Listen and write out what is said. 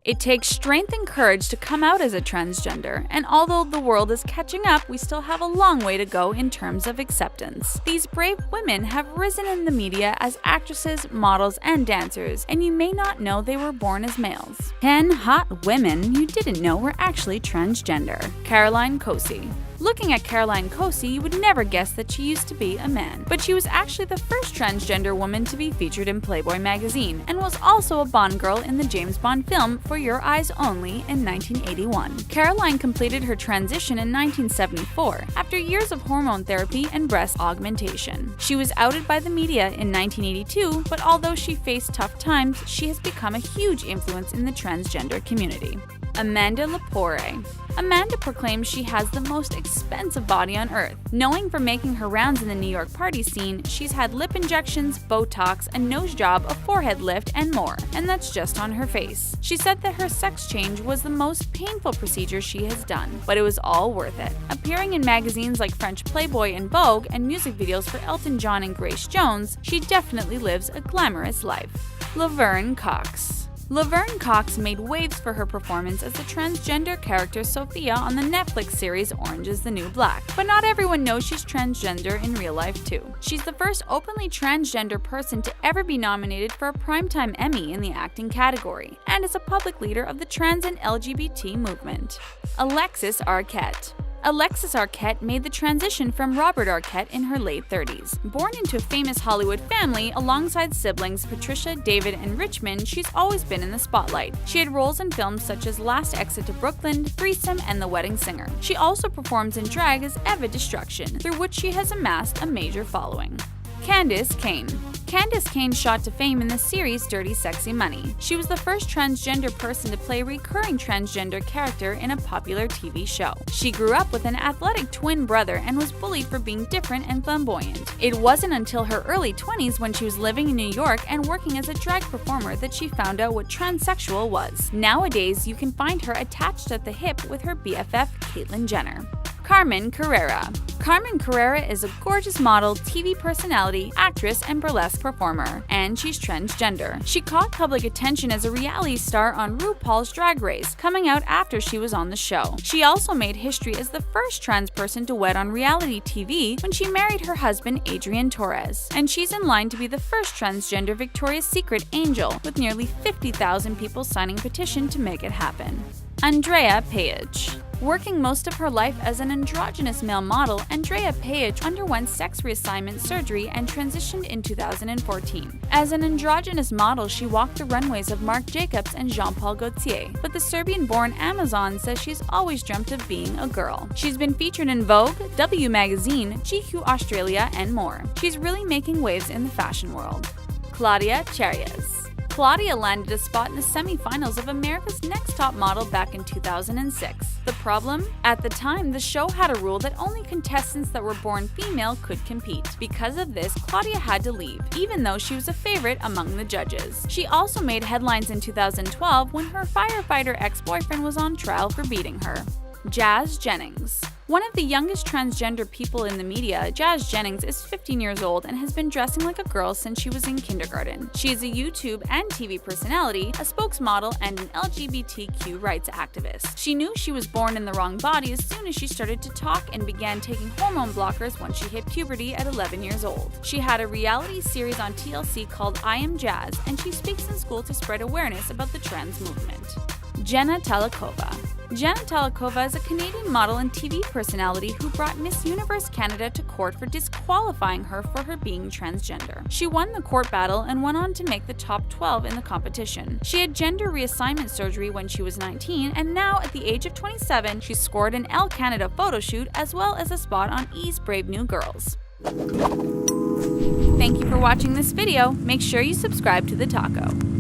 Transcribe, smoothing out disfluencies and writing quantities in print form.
It takes strength and courage to come out as a transgender, and although the world is catching up, we still have a long way to go in terms of acceptance. These brave women have risen in the media as actresses, models, and dancers, and you may not know they were born as males. 10 hot women you didn't know were actually transgender. Caroline Cossey. Looking at Caroline Cossey, you would never guess that she used to be a man, but she was actually the first transgender woman to be featured in Playboy magazine, and was also a Bond girl in the James Bond film For Your Eyes Only in 1981. Caroline completed her transition in 1974, after years of hormone therapy and breast augmentation. She was outed by the media in 1982, but although she faced tough times, she has become a huge influence in the transgender community. Amanda Lepore. Amanda proclaims she has the most expensive body on earth. Knowing from making her rounds in the New York party scene, she's had lip injections, Botox, a nose job, a forehead lift, and more, and that's just on her face. She said that her sex change was the most painful procedure she has done, but it was all worth it. Appearing in magazines like French Playboy and Vogue and music videos for Elton John and Grace Jones, she definitely lives a glamorous life. Laverne Cox. Laverne Cox made waves for her performance as the transgender character Sophia on the Netflix series Orange is the New Black. But not everyone knows she's transgender in real life too. She's the first openly transgender person to ever be nominated for a Primetime Emmy in the acting category, and is a public leader of the trans and LGBT movement. Alexis Arquette. Alexis Arquette made the transition from Robert Arquette in her late 30s. Born into a famous Hollywood family, alongside siblings Patricia, David, and Richmond, she's always been in the spotlight. She had roles in films such as Last Exit to Brooklyn, Threesome, and The Wedding Singer. She also performs in drag as Eva Destruction, through which she has amassed a major following. Candis Cayne. Candis Cayne shot to fame in the series Dirty Sexy Money. She was the first transgender person to play a recurring transgender character in a popular TV show. She grew up with an athletic twin brother and was bullied for being different and flamboyant. It wasn't until her early 20s, when she was living in New York and working as a drag performer, that she found out what transsexual was. Nowadays, you can find her attached at the hip with her BFF, Caitlyn Jenner. Carmen Carrera. Carmen Carrera is a gorgeous model, TV personality, actress, and burlesque performer, and she's transgender. She caught public attention as a reality star on RuPaul's Drag Race, coming out after she was on the show. She also made history as the first trans person to wed on reality TV when she married her husband Adrian Torres, and she's in line to be the first transgender Victoria's Secret angel, with nearly 50,000 people signing a petition to make it happen. Andrea Paige. Working most of her life as an androgynous male model, Andrea Paige underwent sex reassignment surgery and transitioned in 2014. As an androgynous model, she walked the runways of Marc Jacobs and Jean-Paul Gaultier, but the Serbian-born Amazon says she's always dreamt of being a girl. She's been featured in Vogue, W Magazine, GQ Australia, and more. She's really making waves in the fashion world. Claudia Len. Claudia landed a spot in the semi-finals of America's Next Top Model back in 2006. The problem? At the time, the show had a rule that only contestants that were born female could compete. Because of this, Claudia had to leave, even though she was a favorite among the judges. She also made headlines in 2012 when her firefighter ex-boyfriend was on trial for beating her. Jennings. One of the youngest transgender people in the media, Jennings is 15 years old and has been dressing like a girl since she was in kindergarten. She is a YouTube and TV personality, a spokesmodel, and an LGBTQ rights activist. She knew she was born in the wrong body as soon as she started to talk and began taking hormone blockers once she hit puberty at 11 years old. She had a reality series on TLC called I Am Jazz, and she speaks in school to spread awareness about the trans movement. Jenna Talackova. Jenna Talackova is a Canadian model and TV personality who brought Miss Universe Canada to court for disqualifying her for her being transgender. She won the court battle and went on to make the top 12 in the competition. She had gender reassignment surgery when she was 19, and now at the age of 27, she scored an Elle Canada photo shoot as well as a spot on E's Brave New Girls. Thank you for watching this video. Make sure you subscribe to The Taco.